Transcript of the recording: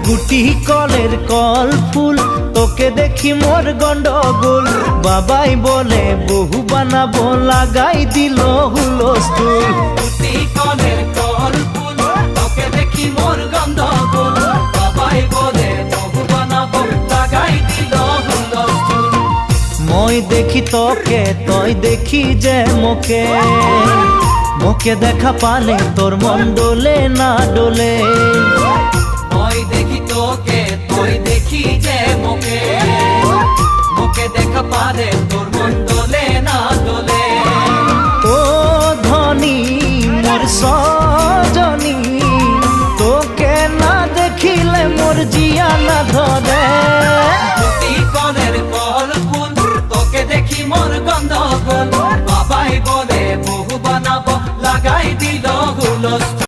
গুটি কলের কল ফুল, তোকে দেখি মোর গন্ডগোল। বাবাই বলে বহু বানাবো, লাগাই দিল হুলস্থুল। গুটি কলের কল ফুল, তোকে দেখি মোর গন্ডগোল। বাবাই বলে বহু বানাবো, লাগাই দিল হুলস্থুল। মই দেখি তোকে, তই দেখি যে মোকে, মোকে দেখা পালে তোর মন ডোলে না ডোলে। মই দেখি তোকে, তুই দেখি যে মোকে, মোকে দেখা পারে তোর মন দোলে না দোলে। ও ধনী মোর সজনী, তোকে না দেখিলে মোর জিয়া না ধরে। গুটি কলের কল ফুল, তোকে দেখি মোর গন্ডগোল। বাবাই বলে বহু বানাবো, লাগাই দিল হুলস্থুল।